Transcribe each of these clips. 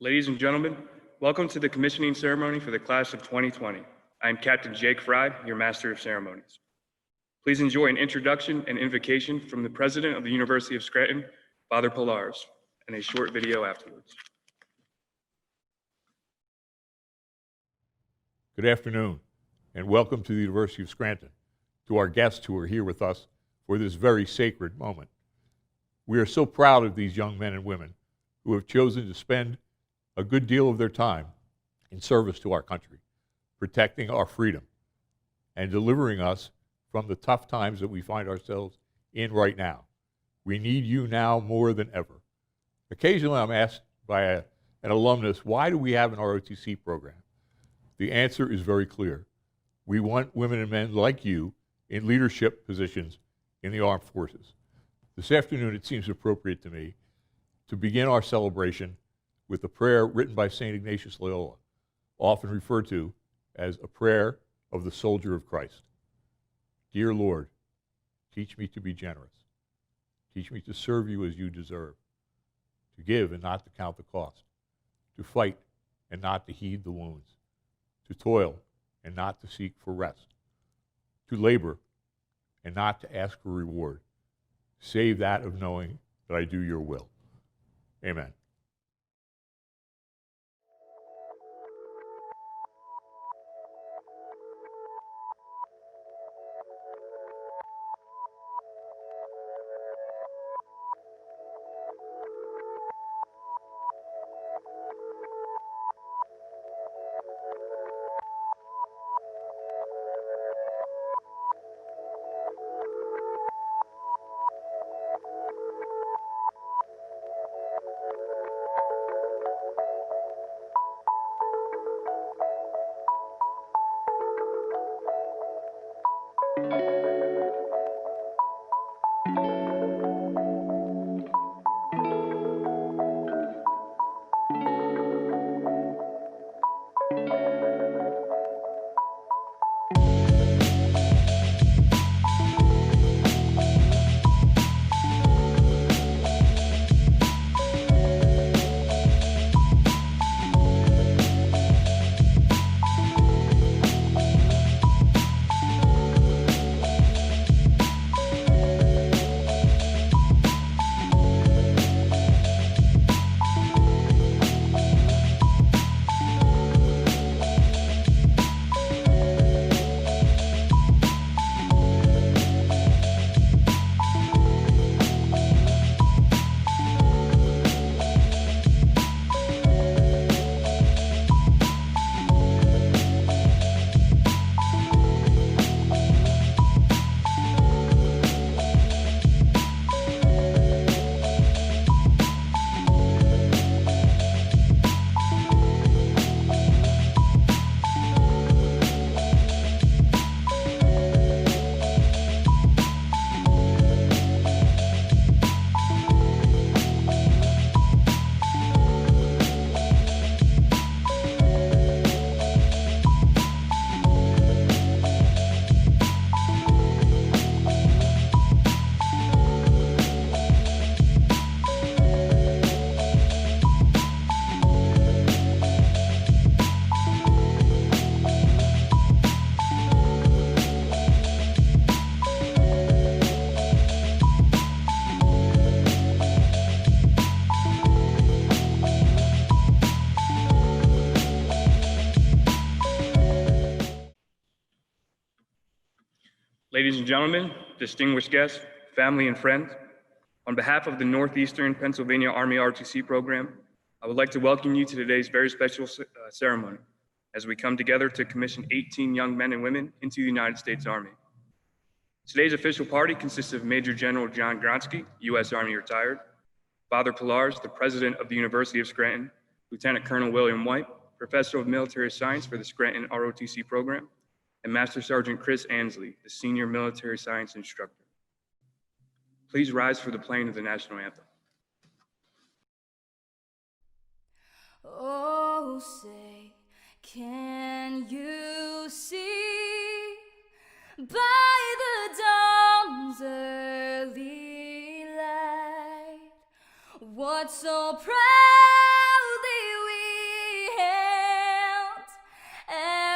Ladies and gentlemen, welcome to the commissioning ceremony for the class of 2020. I am Captain Jake Fry, your Master of Ceremonies. Please enjoy an introduction and invocation from the President of the University of Scranton, Father Pillars, and a short video afterwards. Good afternoon, and welcome to the University of Scranton, to our guests who are here with us for this very sacred moment. We are so proud of these young men and women who have chosen to spend a good deal of their time in service to our country, protecting our freedom, and delivering us from the tough times that we find ourselves in right now. We need you now more than ever. Occasionally I'm asked by an alumnus, why do we have an ROTC program? The answer is very clear. We want women and men like you in leadership positions in the armed forces. This afternoon it seems appropriate to me to begin our celebration with a prayer written by St. Ignatius Loyola, often referred to as a prayer of the soldier of Christ. Dear Lord, teach me to be generous. Teach me to serve you as you deserve, to give and not to count the cost, to fight and not to heed the wounds, to toil and not to seek for rest, to labor and not to ask for reward, save that of knowing that I do your will. Amen. Ladies and gentlemen, distinguished guests, family and friends, on behalf of the Northeastern Pennsylvania Army ROTC program, I would like to welcome you to today's very special ceremony as we come together to commission 18 young men and women into the United States Army. Today's official party consists of Major General John Gronsky, U.S. Army retired, Father Pillars, the President of the University of Scranton, Lieutenant Colonel William White, Professor of Military Science for the Scranton ROTC program, and Master Sergeant Chris Ansley, the Senior Military Science Instructor. Please rise for the playing of the National Anthem. Oh, say, can you see by the dawn's early light what so proudly we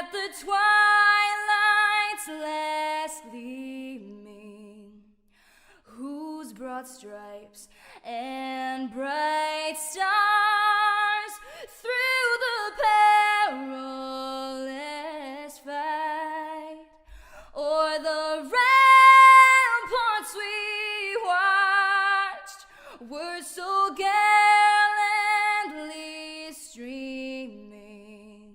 at the twilight's last gleaming, whose broad stripes and bright stars through the perilous fight, o'er the ramparts we watched, were so gallantly streaming,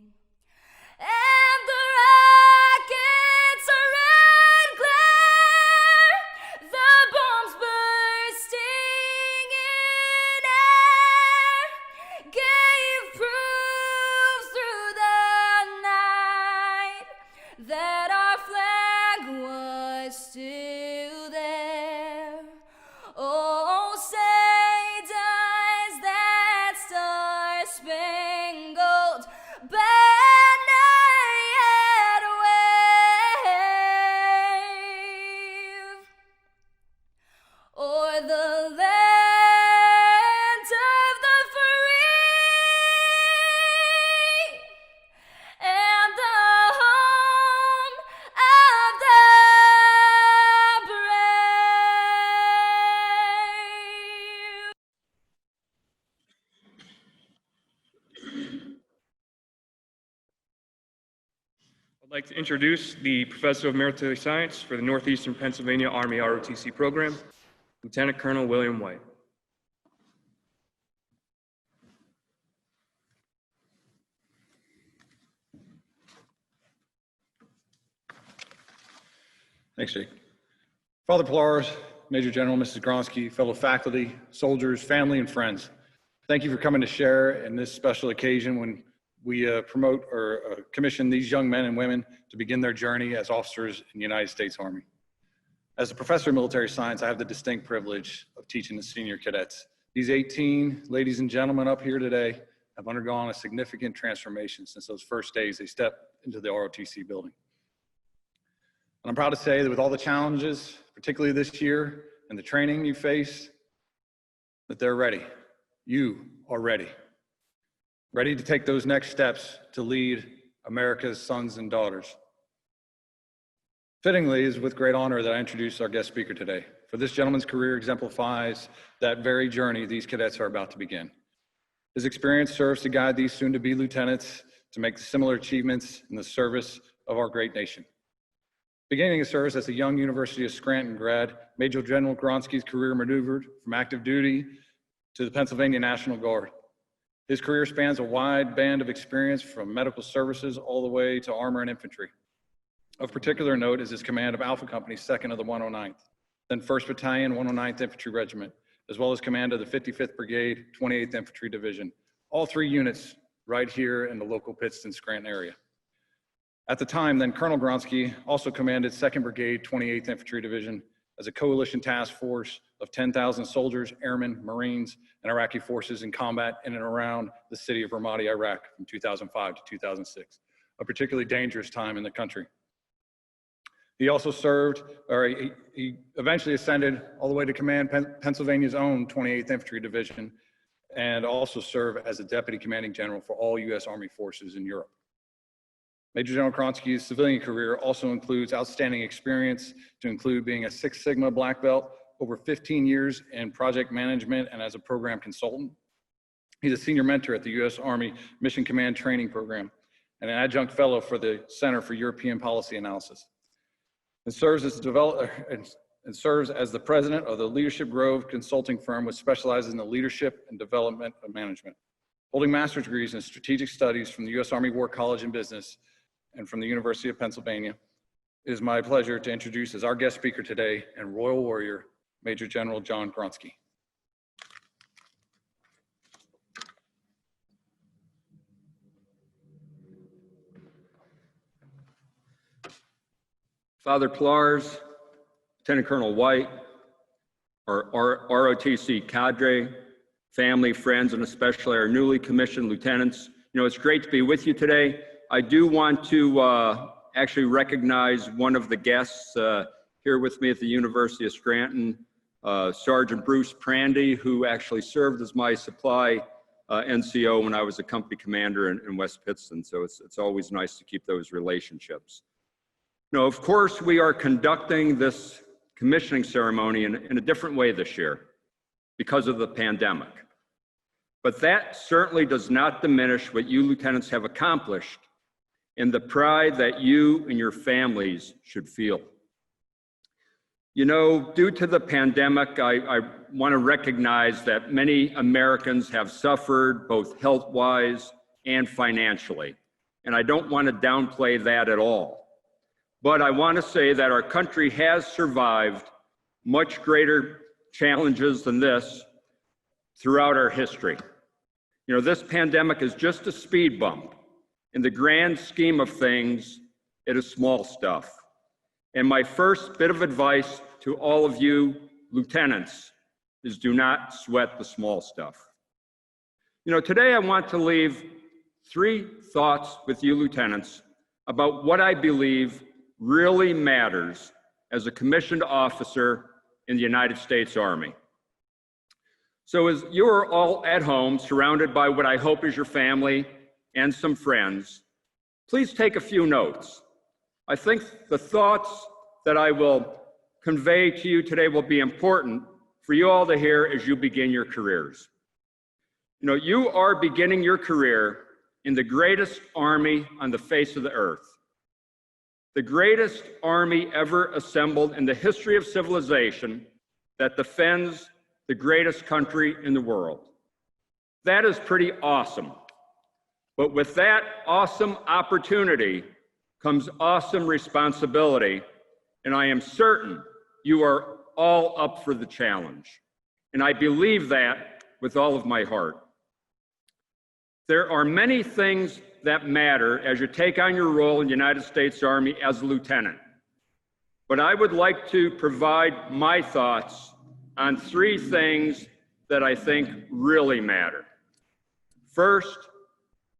and the rockets' red glare, the bombs bursting in air, gave proof through the night that our flag was still there. Oh, say does that star-spangled banner yet wave o'er the land of the free and the home of the brave. I'd like to introduce the Professor of Military Science for the Northeastern Pennsylvania Army ROTC program, Lieutenant Colonel William White. Thanks, Jake. Father Plars, Major General, Mrs. Gronsky, fellow faculty, soldiers, family, and friends, thank you for coming to share in this special occasion when we promote or commission these young men and women to begin their journey as officers in the United States Army. As a professor of military science, I have the distinct privilege of teaching the senior cadets. These 18 ladies and gentlemen up here today have undergone a significant transformation since those first days they stepped into the ROTC building. And I'm proud to say that with all the challenges, particularly this year, and the training you face, that they're ready. You are ready. Ready to take those next steps to lead America's sons and daughters. Fittingly, it is with great honor that I introduce our guest speaker today. For this gentleman's career exemplifies that very journey these cadets are about to begin. His experience serves to guide these soon-to-be lieutenants to make similar achievements in the service of our great nation. Beginning his service as a young University of Scranton grad, Major General Gronsky's career maneuvered from active duty to the Pennsylvania National Guard. His career spans a wide band of experience from medical services all the way to armor and infantry. Of particular note is his command of Alpha Company, 2nd of the 109th, then 1st Battalion, 109th Infantry Regiment, as well as command of the 55th Brigade, 28th Infantry Division. All three units right here in the local Pittston, Scranton area. At the time, then Colonel Gronsky also commanded 2nd Brigade, 28th Infantry Division as a coalition task force of 10,000 soldiers, airmen, Marines, and Iraqi forces in combat in and around the city of Ramadi, Iraq from 2005 to 2006, a particularly dangerous time in the country. He also served, or he eventually ascended all the way to command Pennsylvania's own 28th Infantry Division and also served as a Deputy Commanding General for all U.S. Army forces in Europe. Major General Gronsky's civilian career also includes outstanding experience to include being a Six Sigma Black Belt, over 15 years in project management and as a program consultant. He's a senior mentor at the U.S. Army Mission Command Training Program and an adjunct fellow for the Center for European Policy Analysis. And serves as the president of the Leadership Grove consulting firm, which specializes in the leadership and development of management. Holding master's degrees in strategic studies from the U.S. Army War College in Business and from the University of Pennsylvania, it is my pleasure to introduce as our guest speaker today and Royal Warrior, Major General John Gronsky. Father Plars, Lieutenant Colonel White, our ROTC cadre, family, friends, and especially our newly commissioned lieutenants. You know, it's great to be with you today. I do want to actually recognize one of the guests here with me at the University of Scranton, Sergeant Bruce Prandy, who actually served as my supply NCO when I was a company commander in West Pittston. So it's always nice to keep those relationships. Now, of course, we are conducting this commissioning ceremony in a different way this year because of the pandemic. But that certainly does not diminish what you lieutenants have accomplished and the pride that you and your families should feel. You know, due to the pandemic, I want to recognize that many Americans have suffered both health-wise and financially, and I don't want to downplay that at all. But I want to say that our country has survived much greater challenges than this throughout our history. You know, this pandemic is just a speed bump. In the grand scheme of things, it is small stuff. And my first bit of advice to all of you lieutenants is do not sweat the small stuff. You know, today I want to leave 3 thoughts with you lieutenants about what I believe really matters as a commissioned officer in the United States Army. So as you are all at home, surrounded by what I hope is your family and some friends, please take a few notes. I think the thoughts that I will convey to you today will be important for you all to hear as you begin your careers. You know, you are beginning your career in the greatest army on the face of the earth, the greatest army ever assembled in the history of civilization that defends the greatest country in the world. That is pretty awesome. But with that awesome opportunity comes awesome responsibility, and I am certain you are all up for the challenge. And I believe that with all of my heart. There are many things that matter as you take on your role in the United States Army as a lieutenant. But I would like to provide my thoughts on 3 things that I think really matter. First,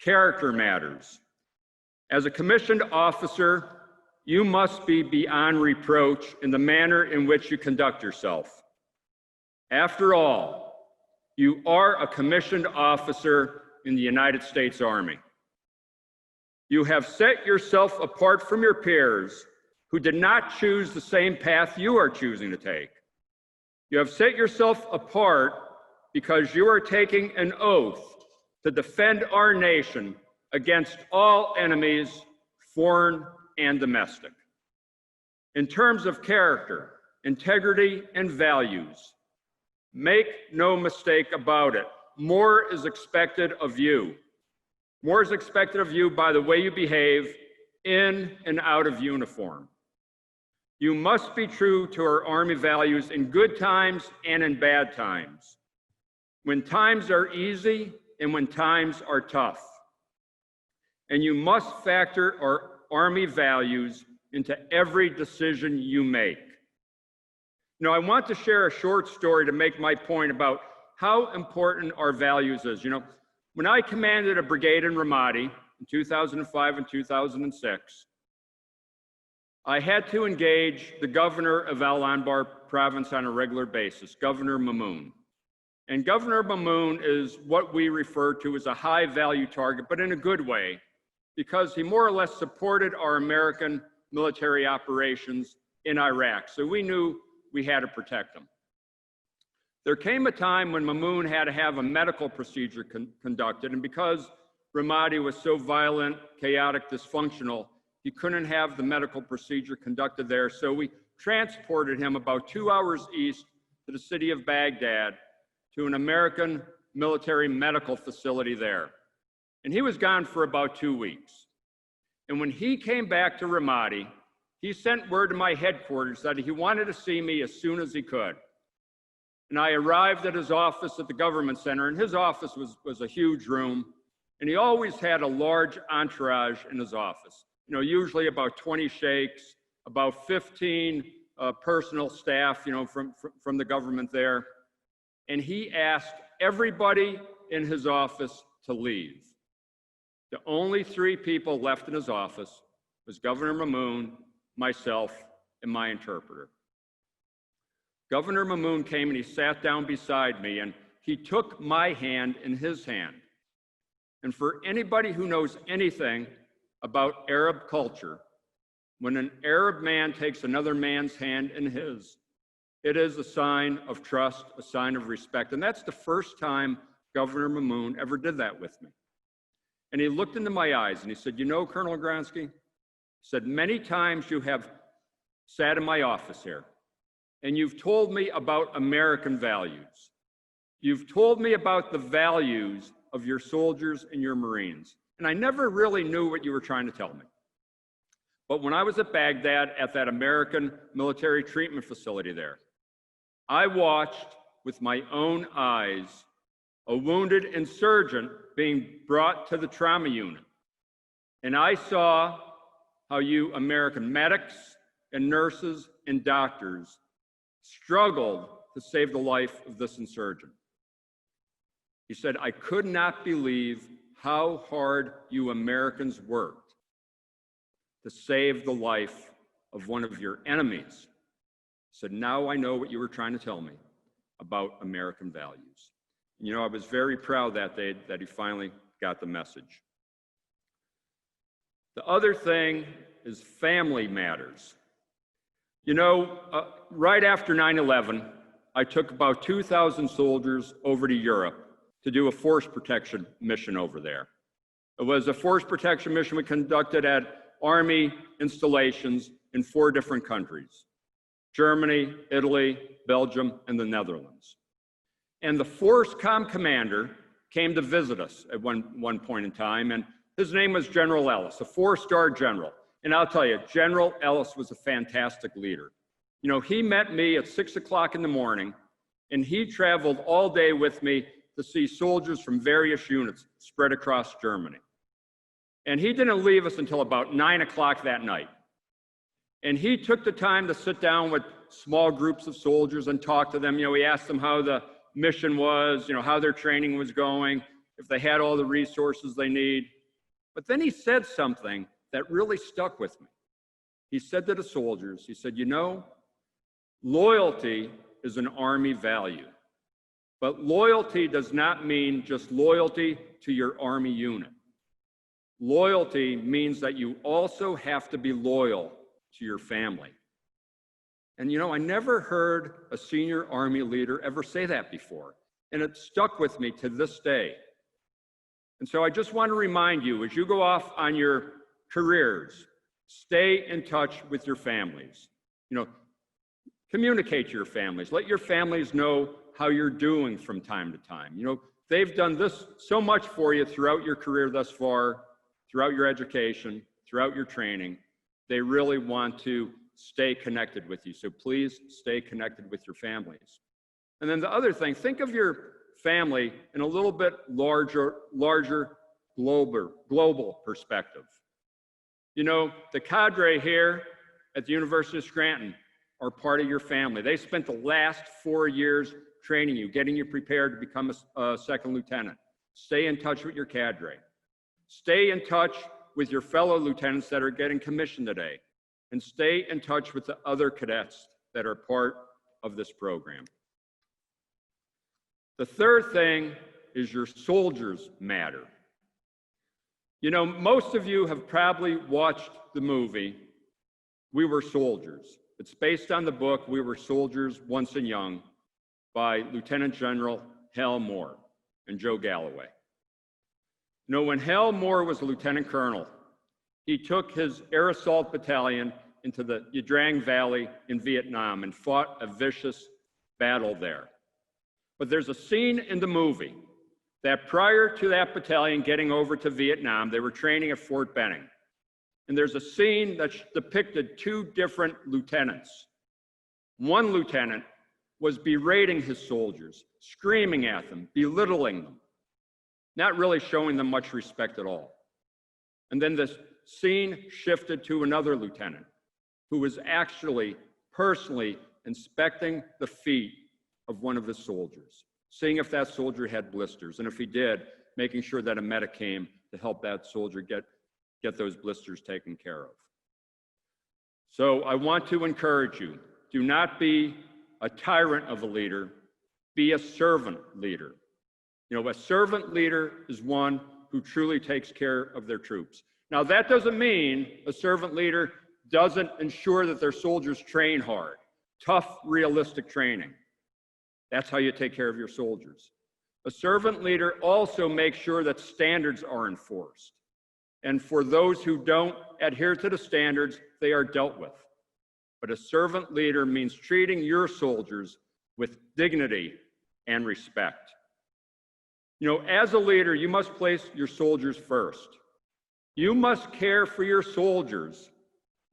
character matters. As a commissioned officer, you must be beyond reproach in the manner in which you conduct yourself. After all, you are a commissioned officer in the United States Army. You have set yourself apart from your peers who did not choose the same path you are choosing to take. You have set yourself apart because you are taking an oath to defend our nation against all enemies, foreign and domestic. In terms of character, integrity, and values, make no mistake about it, more is expected of you. More is expected of you by the way you behave in and out of uniform. You must be true to our Army values in good times and in bad times, when times are easy and when times are tough. And you must factor our Army values into every decision you make. You know, I want to share a short story to make my point about how important our values is. You know, when I commanded a brigade in Ramadi in 2005 and 2006, I had to engage the governor of Al Anbar province on a regular basis, Governor Mamoon. And Governor Mamoon is what we refer to as a high value target, but in a good way, because he more or less supported our American military operations in Iraq. So we knew we had to protect him. There came a time when Mamoon had to have a medical procedure conducted, and because Ramadi was so violent, chaotic, dysfunctional, he couldn't have the medical procedure conducted there. So we transported him about 2 hours east to the city of Baghdad to an American military medical facility there. And he was gone for about 2 weeks. And when he came back to Ramadi, he sent word to my headquarters that he wanted to see me as soon as he could. And I arrived at his office at the government center, and his office was a huge room, and he always had a large entourage in his office. You know, usually about 20 sheikhs, about 15 personal staff, you know, from the government there. And he asked everybody in his office to leave. The only 3 people left in his office was Governor Mamoon, myself, and my interpreter. Governor Mamoon came and he sat down beside me, and he took my hand in his hand. And for anybody who knows anything about Arab culture, when an Arab man takes another man's hand in his, it is a sign of trust, a sign of respect. And that's the first time Governor Mamoon ever did that with me. And he looked into my eyes and he said, you know, Colonel Gronsky, he said, many times you have sat in my office here and you've told me about American values. You've told me about the values of your soldiers and your Marines. And I never really knew what you were trying to tell me. But when I was at Baghdad at that American military treatment facility there, I watched with my own eyes a wounded insurgent being brought to the trauma unit. And I saw how you American medics and nurses and doctors struggled to save the life of this insurgent. He said, I could not believe how hard you Americans worked to save the life of one of your enemies. He said, now I know what you were trying to tell me about American values. And, you know, I was very proud that day that he finally got the message. The other thing is family matters. You know, right after 9/11, I took about 2,000 soldiers over to Europe to do a force protection mission over there. It was a force protection mission we conducted at Army installations in 4 different countries: Germany, Italy, Belgium, and the Netherlands. And the force comm commander came to visit us at one point in time, and his name was General Ellis, a 4-star general. And I'll tell you, General Ellis was a fantastic leader. You know, he met me at 6 o'clock in the morning, and he traveled all day with me to see soldiers from various units spread across Germany. And he didn't leave us until about 9 o'clock that night. And he took the time to sit down with small groups of soldiers and talk to them. You know, he asked them how the mission was, you know, how their training was going, if they had all the resources they need. But then he said something that really stuck with me. He said to the soldiers, he said, you know, loyalty is an Army value, but loyalty does not mean just loyalty to your Army unit. Loyalty means that you also have to be loyal to your family. And you know, I never heard a senior Army leader ever say that before, and it stuck with me to this day. And so I just want to remind you, as you go off on your careers, stay in touch with your families. You know, communicate to your families. Let your families know how you're doing from time to time. You know, they've done this so much for you throughout your career thus far, throughout your education, throughout your training. They really want to stay connected with you. So please stay connected with your families. And then the other thing, think of your family in a little bit larger global perspective. You know, the cadre here at the University of Scranton are part of your family. They spent the last 4 years training you, getting you prepared to become a second lieutenant. Stay in touch with your cadre. Stay in touch with your fellow lieutenants that are getting commissioned today. And stay in touch with the other cadets that are part of this program. The third thing is your soldiers matter. You know, most of you have probably watched the movie, We Were Soldiers. It's based on the book, We Were Soldiers Once and Young, by Lieutenant General Hal Moore and Joe Galloway. You know, when Hal Moore was a lieutenant colonel, he took his air assault battalion into the Yadrang Valley in Vietnam and fought a vicious battle there. But there's a scene in the movie that prior to that battalion getting over to Vietnam, they were training at Fort Benning. And there's a scene that depicted 2 different lieutenants. One lieutenant was berating his soldiers, screaming at them, belittling them, not really showing them much respect at all. And then this scene shifted to another lieutenant who was actually personally inspecting the feet of one of his soldiers, seeing if that soldier had blisters, and if he did, making sure that a medic came to help that soldier get those blisters taken care of. So I want to encourage you, do not be a tyrant of a leader, be a servant leader. You know, a servant leader is one who truly takes care of their troops. Now, that doesn't mean a servant leader doesn't ensure that their soldiers train hard, tough, realistic training. That's how you take care of your soldiers. A servant leader also makes sure that standards are enforced. And for those who don't adhere to the standards, they are dealt with. But a servant leader means treating your soldiers with dignity and respect. You know, as a leader, you must place your soldiers first. You must care for your soldiers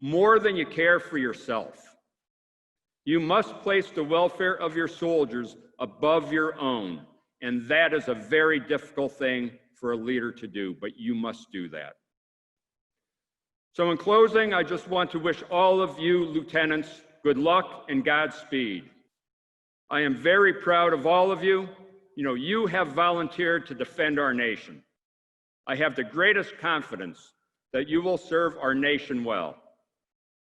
more than you care for yourself. You must place the welfare of your soldiers above your own, and that is a very difficult thing for a leader to do, but you must do that. So in closing, I just want to wish all of you lieutenants good luck and Godspeed. I am very proud of all of you. You know, you have volunteered to defend our nation. I have the greatest confidence that you will serve our nation well.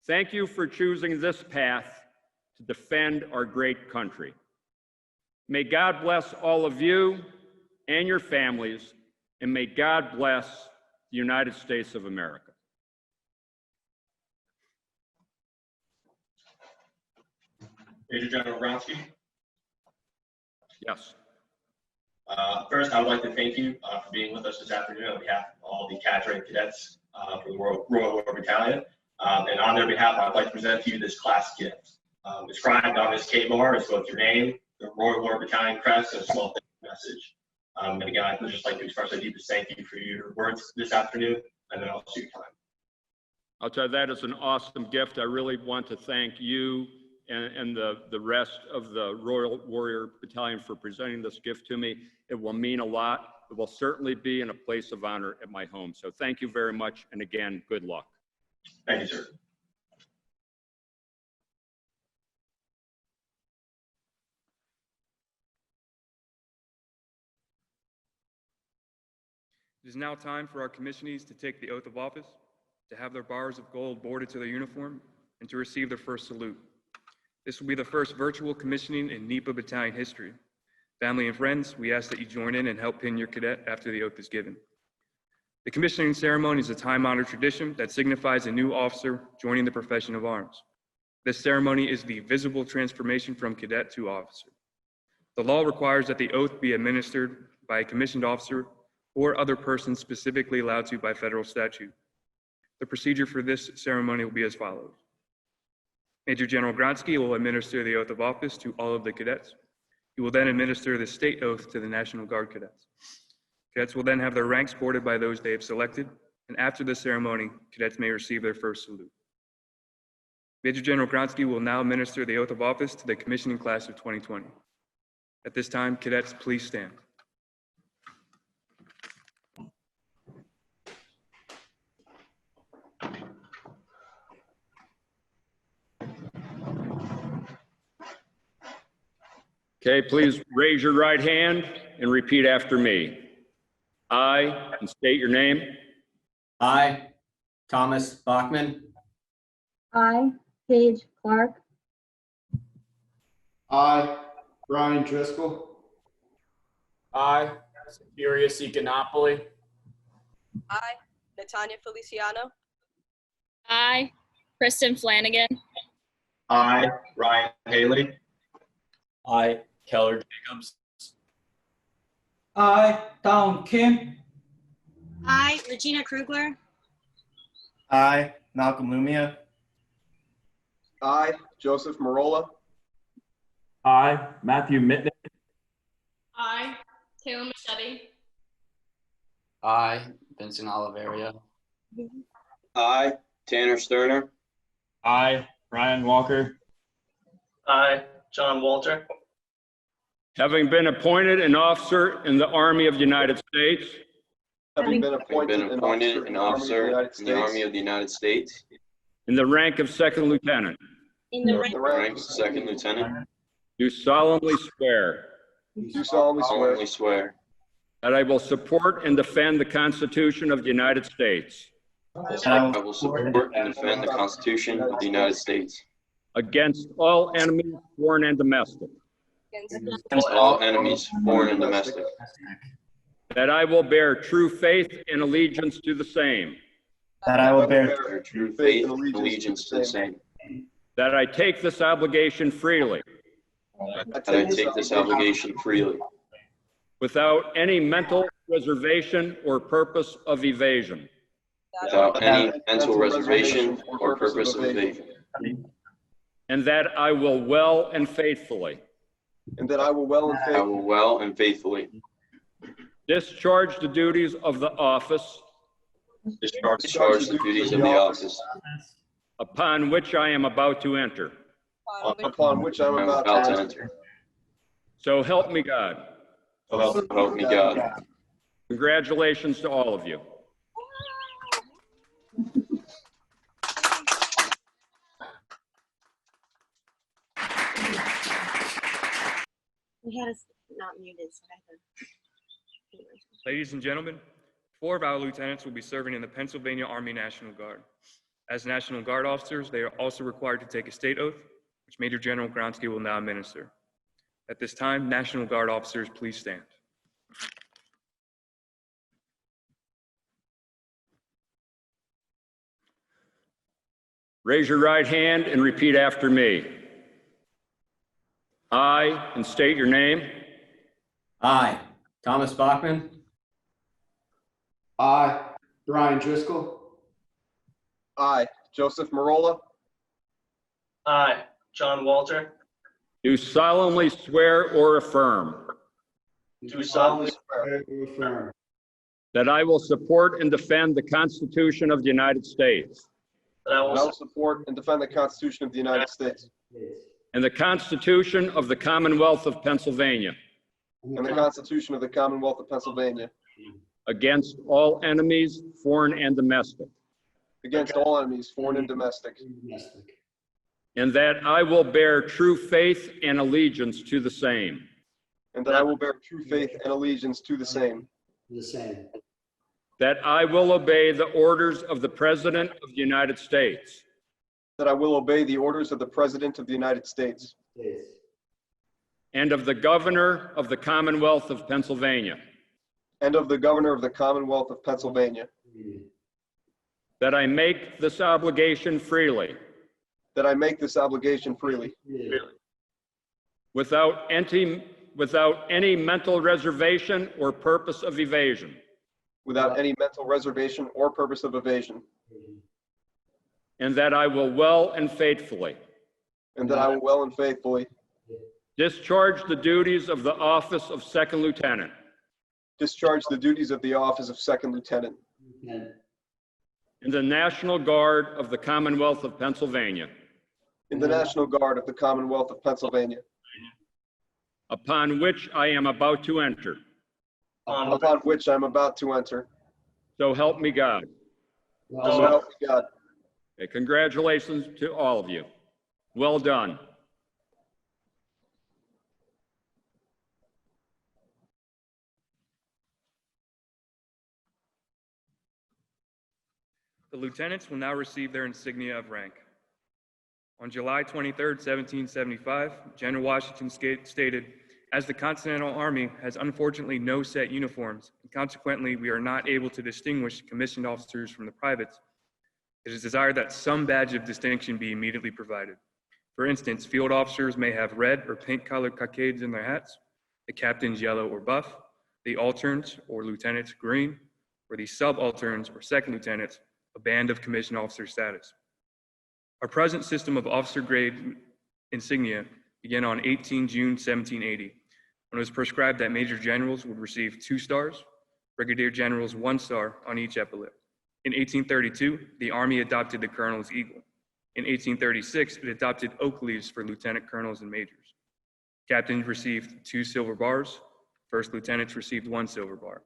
Thank you for choosing this path to defend our great country. May God bless all of you and your families, and may God bless the United States of America. Major General Gronsky. Yes. First, I would like to thank you for being with us this afternoon on behalf of all the cadre cadets from the Royal War Battalion. And on their behalf, I'd like to present to you this class gift. Inscribed on this K-bar is both your name, the Royal War Battalion crest, and a small thank you message. And again, I'd just like to express a deepest thank you for your words this afternoon, and then also your time. I'll tell you, that is an awesome gift. I really want to thank you and the rest of the Royal Warrior Battalion for presenting this gift to me. It will mean a lot. It will certainly be in a place of honor at my home. So thank you very much. And again, good luck. Thank you, sir. It is now time for our commissionees to take the oath of office, to have their bars of gold boarded to their uniform, and to receive their first salute. This will be the first virtual commissioning in NEPA battalion history. Family and friends, we ask that you join in and help pin your cadet after the oath is given. The commissioning ceremony is a time-honored tradition that signifies a new officer joining the profession of arms. This ceremony is the visible transformation from cadet to officer. The law requires that the oath be administered by a commissioned officer or other person specifically allowed to by federal statute. The procedure for this ceremony will be as follows. Major General Gronsky will administer the oath of office to all of the cadets. He will then administer the state oath to the National Guard cadets. Cadets will then have their ranks boarded by those they have selected, and after the ceremony, cadets may receive their first salute. Major General Gronsky will now administer the oath of office to the commissioning class of 2020. At this time, cadets, please stand. Okay, please raise your right hand and repeat after me. I, and state your name, I, Thomas Bachman, I, Paige Clark, I, Brian Driscoll. I, Sirius Econopoli. I, Natanya Feliciano. I, Kristen Flanagan. I, Ryan Haley. I, Keller Jacobs. I, Town Kim. I, Regina Krugler. I, Malcolm Lumia. I, Joseph Marola. I, Matthew Mitnick. I, Taylor Machete. I, Vincent Oliveria. I, Tanner Sterner. I, Ryan Walker. I, John Walter. having been appointed an officer in the Army of the United States, Having been appointed an officer in the Army of the United States. in the rank of second lieutenant, In the The rank of second lieutenant. do solemnly swear Do solemnly swear that I will support and defend the Constitution of the United States that I will support and defend the Constitution of the United States against all enemies, foreign and domestic, against all enemies, foreign and domestic, that I will bear true faith and allegiance to the same, that I will bear Bear true faith and allegiance to the same, that I take this obligation freely, that I take this obligation freely, without any mental reservation or purpose of evasion, without any mental reservation or purpose of evasion, and that I will well and faithfully and that I will well and I will well and faithfully discharge the duties of the office discharge the duties of the office upon which I am about to enter. upon which I am about to enter. So help me God. So help me God. Congratulations to all of you. We had us not muted, so I had to. Ladies and gentlemen, 4 of our lieutenants will be serving in the Pennsylvania Army National Guard. As National Guard officers, they are also required to take a state oath, which Major General Gronsky will now administer. At this time, National Guard officers, please stand. Raise your right hand and repeat after me. I, and state your name, I, Thomas Bachman, I, Brian Driscoll. I, Joseph Marola. I, John Walter, do solemnly swear or affirm do solemnly Affirm. that I will support and defend the Constitution of the United States that I And I will will support and defend the Constitution of the United States and the Constitution of the Commonwealth of Pennsylvania and the Constitution of the Commonwealth of Pennsylvania against all enemies, foreign and domestic, against all enemies, foreign and domestic, and that I will bear true faith and allegiance to the same, and that I will bear true faith and allegiance to the same, that I will obey the orders of the President of the United States that I will obey the orders of the President of the United States and of the Governor of the Commonwealth of Pennsylvania, and of the Governor of the Commonwealth of Pennsylvania, that I make this obligation freely, that I make this obligation freely, without any mental reservation or purpose of evasion, without any mental reservation or purpose of evasion, and that I will well and faithfully and that I will well and faithfully discharge the duties of the office of Second Lieutenant discharge the duties of the office of Second Lieutenant in the National Guard of the Commonwealth of Pennsylvania, in the National Guard of the Commonwealth of Pennsylvania, upon which I am about to enter. upon which I am about to enter. So help me God. So help me God. Okay, congratulations to all of you. Well done. The lieutenants will now receive their insignia of rank. On July 23, 1775, General Washington stated, "As the Continental Army has unfortunately no set uniforms, and consequently we are not able to distinguish commissioned officers from the privates, it is desired that some badge of distinction be immediately provided. For instance, field officers may have red or paint-colored cockades in their hats, the captains yellow or buff, the alterns or lieutenants green, or the subalterns or second lieutenants a band of commissioned officer status." Our present system of officer grade insignia began on 18 June 1780, when it was prescribed that major generals would receive 2 stars, brigadier generals 1 star on each epaulet. In 1832, the Army adopted the colonel's eagle. In 1836, it adopted oak leaves for lieutenant colonels and majors. Captains received 2 silver bars. First lieutenants received 1 silver bar.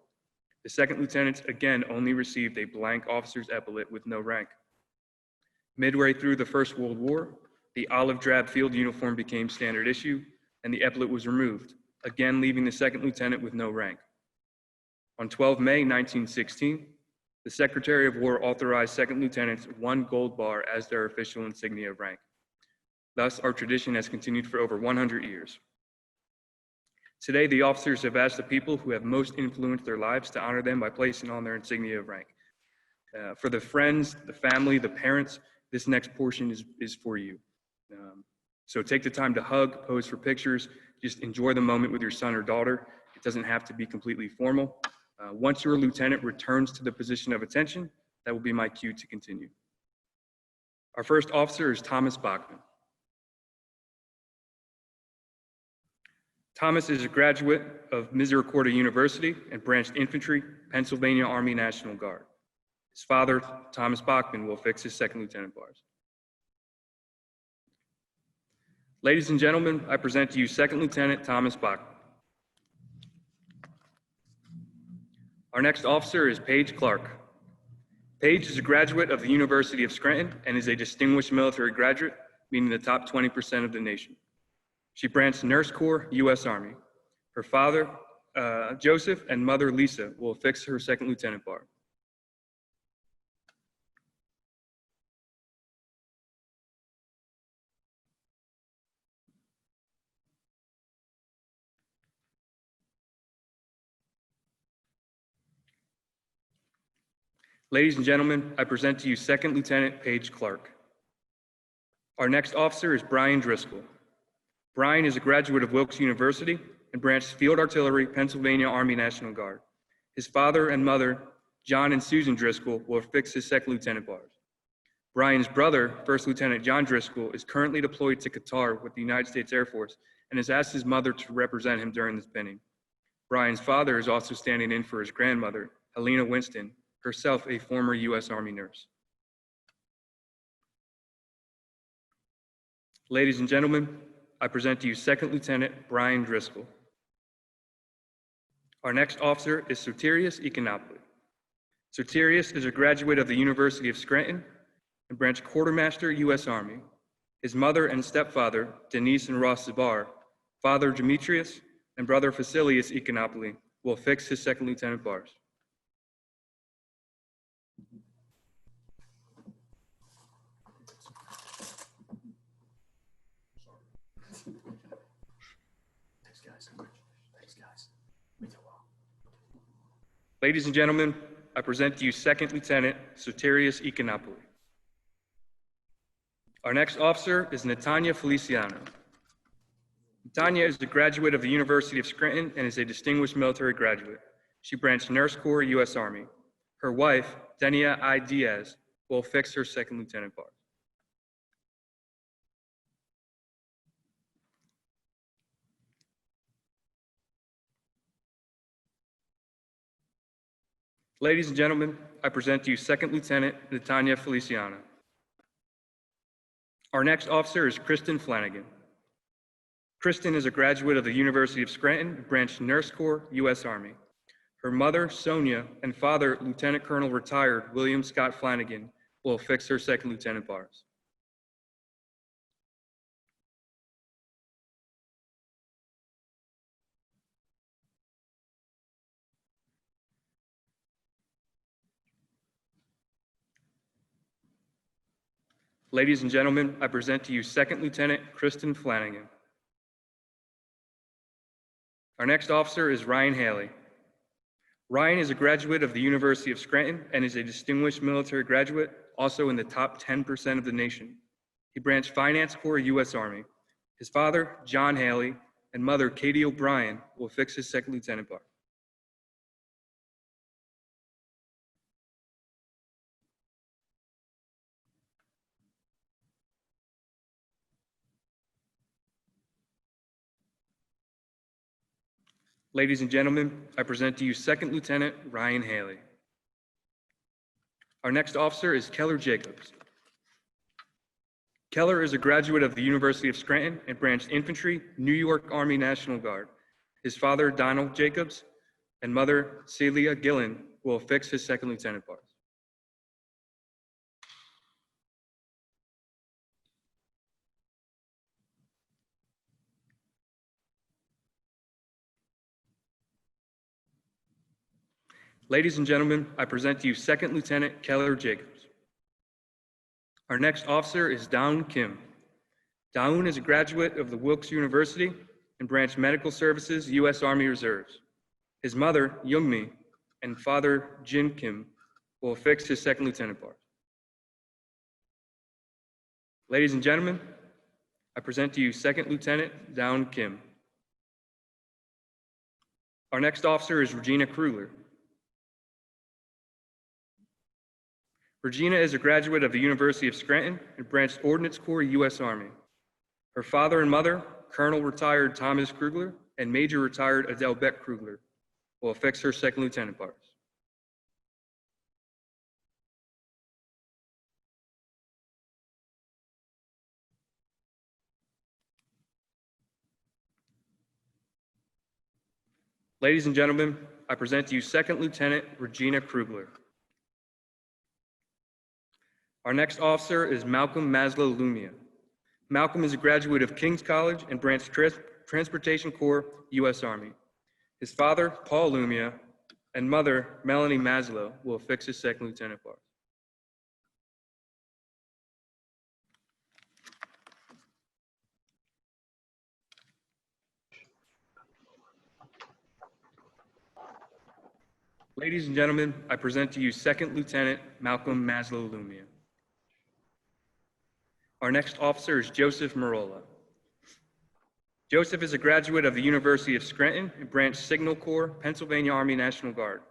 The second lieutenants again only received a blank officer's epaulet with no rank. Midway through the First World War, the olive drab field uniform became standard issue, and the epaulet was removed, again leaving the second lieutenant with no rank. On 12 May 1916, the Secretary of War authorized second lieutenants 1 gold bar as their official insignia of rank. Thus, our tradition has continued for over 100 years. Today, the officers have asked the people who have most influenced their lives to honor them by placing on their insignia of rank. For the friends, the family, the parents, this next portion is for you. So take the time to hug, pose for pictures, just enjoy the moment with your son or daughter. It doesn't have to be completely formal. Once your lieutenant returns to the position of attention, that will be my cue to continue. Our first officer is Thomas Bachman. Thomas is a graduate of Misericordia University and branched infantry, Pennsylvania Army National Guard. His father, Thomas Bachman, will affix his second lieutenant bars. Ladies and gentlemen, I present to you Second Lieutenant Thomas Bachman. Our next officer is Paige Clark. Paige is a graduate of the University of Scranton and is a distinguished military graduate, meaning the top 20% of the nation. She branched Nurse Corps, U.S. Army. Her father, Joseph, and mother, Lisa, will affix her second lieutenant bar. Ladies and gentlemen, I present to you Second Lieutenant Paige Clark. Our next officer is Brian Driscoll. Brian is a graduate of Wilkes University and branched Field Artillery, Pennsylvania Army National Guard. His father and mother, John and Susan Driscoll, will affix his second lieutenant bars. Brian's brother, First Lieutenant John Driscoll, is currently deployed to Qatar with the United States Air Force and has asked his mother to represent him during this pinning. Brian's father is also standing in for his grandmother, Helena Winston, herself a former U.S. Army nurse. Ladies and gentlemen, I present to you Second Lieutenant Brian Driscoll. Our next officer is Soterius Econopoulos. Soterius is a graduate of the University of Scranton and branched Quartermaster, U.S. Army. His mother and stepfather, Denise and Ross Zabar, father Demetrius, and brother Facilius Econopoulos, will affix his second lieutenant bars. Ladies and gentlemen, I present to you Second Lieutenant Soterius Econopoulos. Our next officer is Natanya Feliciano. Natanya is a graduate of the University of Scranton and is a distinguished military graduate. She branched Nurse Corps, U.S. Army. Her wife, Denia I. Diaz, will affix her second lieutenant bars. Ladies and gentlemen, I present to you Second Lieutenant Natanya Feliciano. Our next officer is Kristen Flanagan. Kristen is a graduate of the University of Scranton, branched Nurse Corps, U.S. Army. Her mother, Sonia, and father, Lieutenant Colonel retired William Scott Flanagan, will affix her second lieutenant bars. Ladies and gentlemen, I present to you Second Lieutenant Kristen Flanagan. Our next officer is Ryan Haley. Ryan is a graduate of the University of Scranton and is a distinguished military graduate, also in the top 10% of the nation. He branched Finance Corps, U.S. Army. His father, John Haley, and mother, Katie O'Brien, will affix his second lieutenant bar. Ladies and gentlemen, I present to you Second Lieutenant Ryan Haley. Our next officer is Keller Jacobs. Keller is a graduate of the University of Scranton and branched infantry, New York Army National Guard. His father, Donald Jacobs, and mother, Celia Gillen, will affix his second lieutenant bars. Ladies and gentlemen, I present to you Second Lieutenant Keller Jacobs. Our next officer is Daun Kim. Daun is a graduate of the Wilkes University and Branch Medical Services, U.S. Army Reserves. His mother, Youngmi, and father, Jin Kim, will affix his second lieutenant bars. Ladies and gentlemen, I present to you Second Lieutenant Down Kim. Our next officer is Regina Krugler. Regina is a graduate of the University of Scranton and Branch Ordnance Corps, U.S. Army. Her father and mother, Colonel retired Thomas Krugler and Major retired Adele Beck Krugler, will affix her second lieutenant bars. Ladies and gentlemen, I present to you Second Lieutenant Regina Krugler. Our next officer is Malcolm Maslow Lumia. Malcolm is a graduate of King's College and Branch Transportation Corps, U.S. Army. His father, Paul Lumia, and mother, Melanie Maslow, will affix his second lieutenant bars. Ladies and gentlemen, I present to you Second Lieutenant Malcolm Maslow Lumia. Our next officer is Joseph Marola. Joseph is a graduate of the University of Scranton and Branch Signal Corps, Pennsylvania Army National Guard.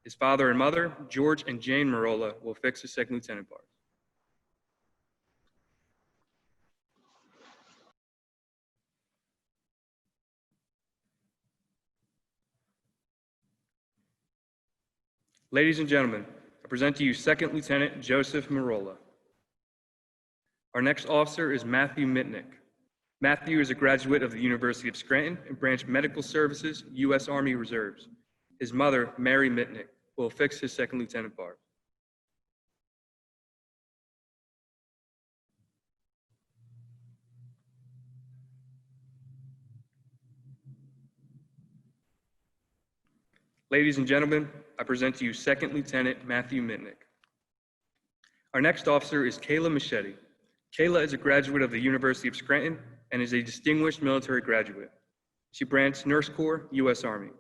His father and mother, George and Jane Marola, will affix his second lieutenant bars. Ladies and gentlemen, I present to you Second Lieutenant Joseph Marola. Our next officer is Matthew Mitnick. Matthew is a graduate of the University of Scranton and Branch Medical Services, U.S. Army Reserves. His mother, Mary Mitnick, will affix his second lieutenant bars. Ladies and gentlemen, I present to you Second Lieutenant Matthew Mitnick. Our next officer is Kayla Machete. Kayla is a graduate of the University of Scranton and is a distinguished military graduate. She Branch Nurse Corps, U.S. Army.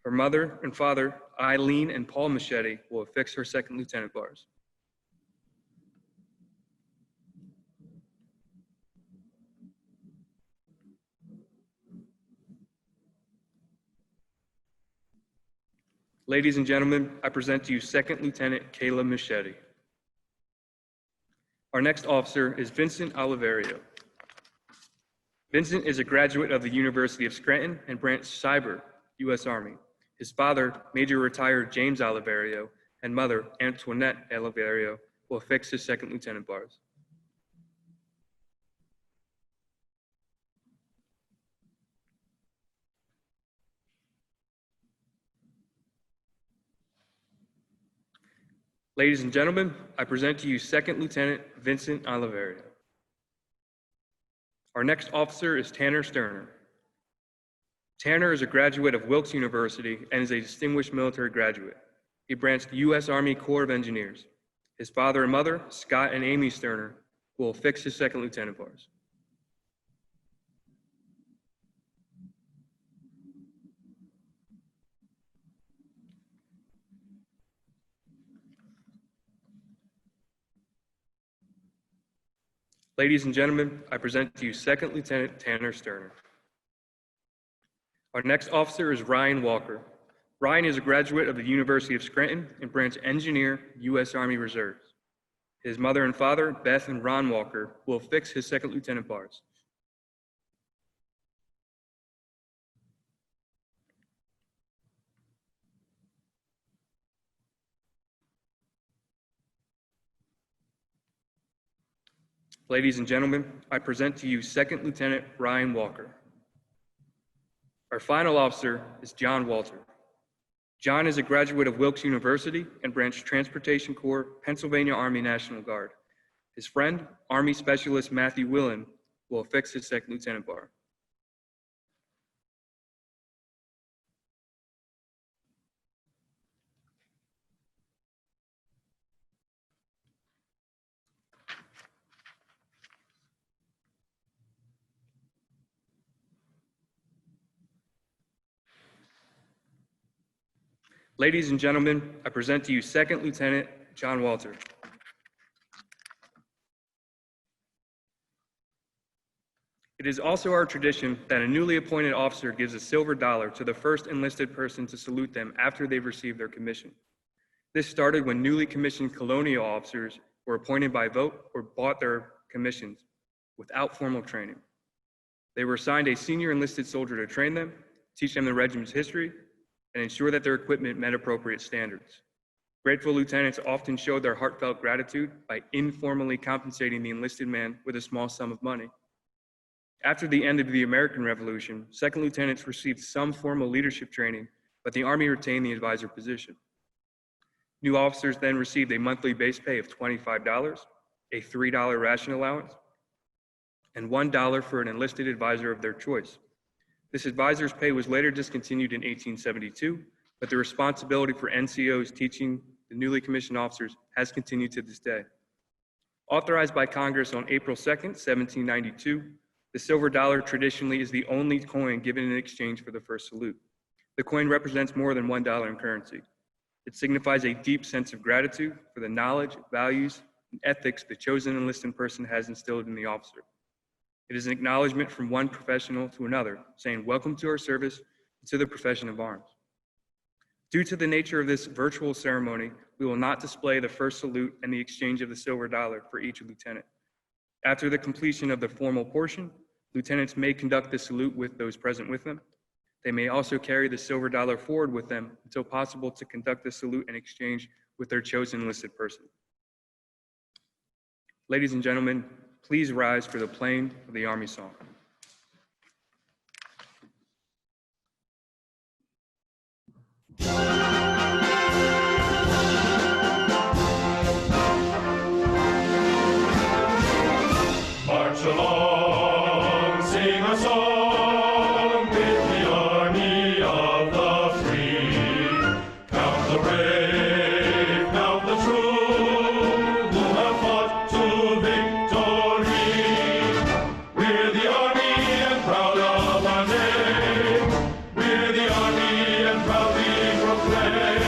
Her mother and father, Eileen and Paul Machete, will affix her second lieutenant bars. Ladies and gentlemen, I present to you Second Lieutenant Kayla Machete. Our next officer is Vincent Oliverio. Vincent is a graduate of the University of Scranton and Branch Cyber, U.S. Army. His father, Major retired James Oliverio, and mother, Antoinette Oliverio, will affix his second lieutenant bars. Ladies and gentlemen, I present to you Second Lieutenant Vincent Oliverio. Our next officer is Tanner Sterner. Tanner is a graduate of Wilkes University and is a distinguished military graduate. He branched U.S. Army Corps of Engineers. His father and mother, Scott and Amy Sterner, will affix his second lieutenant bars. Ladies and gentlemen, I present to you Second Lieutenant Tanner Sterner. Our next officer is Ryan Walker. Ryan is a graduate of the University of Scranton and Branch Engineer, U.S. Army Reserves. His mother and father, Beth and Ron Walker, will affix his second lieutenant bars. Ladies and gentlemen, I present to you Second Lieutenant Ryan Walker. Our final officer is John Walter. John is a graduate of Wilkes University and Branch Transportation Corps, Pennsylvania Army National Guard. His friend, Army Specialist Matthew Willen, will affix his second lieutenant bar. Ladies and gentlemen, I present to you Second Lieutenant John Walter. It is also our tradition that a newly appointed officer gives a silver dollar to the first enlisted person to salute them after they've received their commission. This started when newly commissioned colonial officers were appointed by vote or bought their commissions without formal training. They were assigned a senior enlisted soldier to train them, teach them the regiment's history, and ensure that their equipment met appropriate standards. Grateful lieutenants often showed their heartfelt gratitude by informally compensating the enlisted man with a small sum of money. After the end of the American Revolution, second lieutenants received some formal leadership training, but the Army retained the advisor position. New officers then received a monthly base pay of $25, a $3 ration allowance, and $1 for an enlisted advisor of their choice. This advisor's pay was later discontinued in 1872, but the responsibility for NCOs teaching the newly commissioned officers has continued to this day. Authorized by Congress on April 2nd, 1792, the silver dollar traditionally is the only coin given in exchange for the first salute. The coin represents more than $1 in currency. It signifies a deep sense of gratitude for the knowledge, values, and ethics the chosen enlisted person has instilled in the officer. It is an acknowledgement from one professional to another, saying, "Welcome to our service and to the profession of arms." Due to the nature of this virtual ceremony, we will not display the first salute and the exchange of the silver dollar for each lieutenant. After the completion of the formal portion, lieutenants may conduct the salute with those present with them. They may also carry the silver dollar forward with them until possible to conduct the salute and exchange with their chosen enlisted person. Ladies and gentlemen, please rise for the playing of the Army Song. March along, sing a song with the army of the free. Count the brave, count the true, who have fought to victory. We're the army and proud of our name. We're the army and proudly proclaim.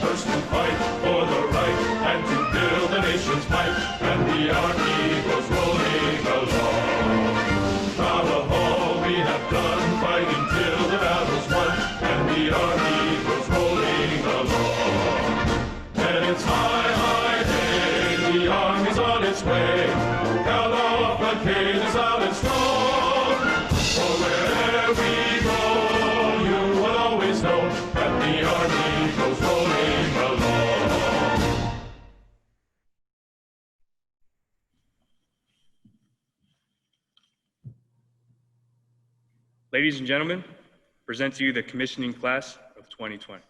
First to fight for the right and to build the nation's might, and the army goes rolling along. Proud of all we have done, fighting till the battle's won, and the army goes rolling along. And it's high, high day, the army's on its way. Count off the cages out and strong. For wherever we go, you will always know that the army goes rolling along. Ladies and gentlemen, present to you the commissioning class of 2020.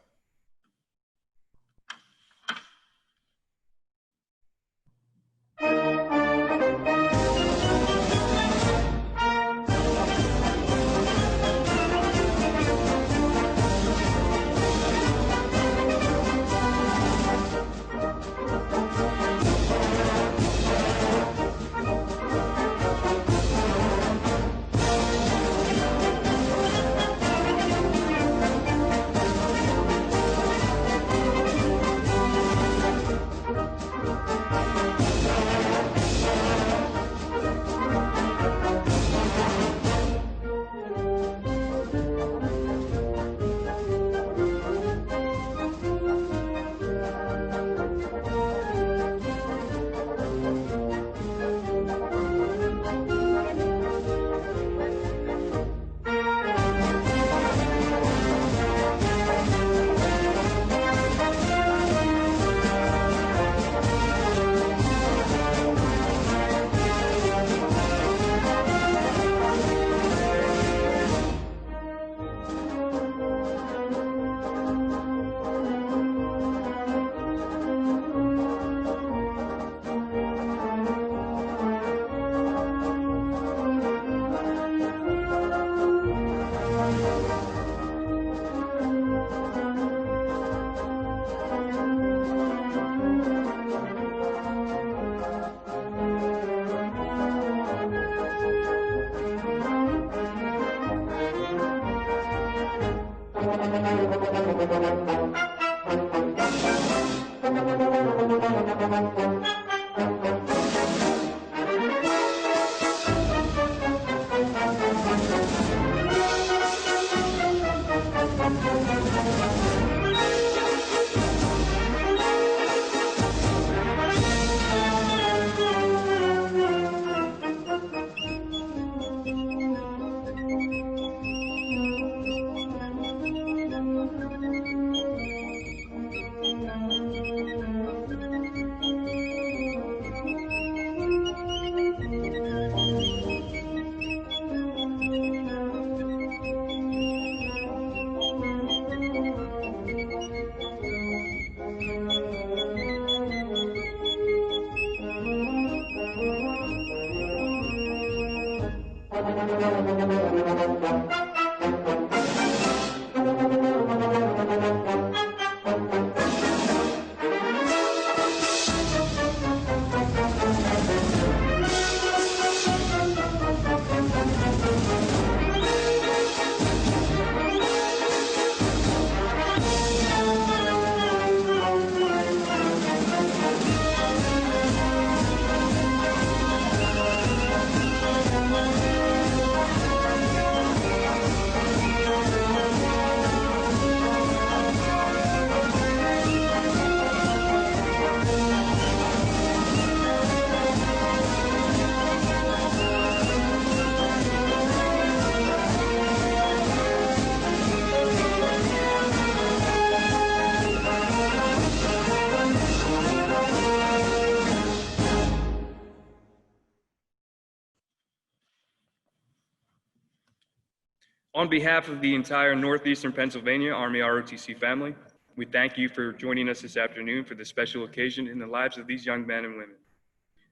On behalf of the entire Northeastern Pennsylvania Army ROTC family, we thank you for joining us this afternoon for this special occasion in the lives of these young men and women.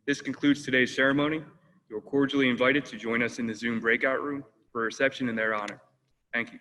This concludes today's ceremony. You are cordially invited to join us in the Zoom breakout room for a reception in their honor. Thank you.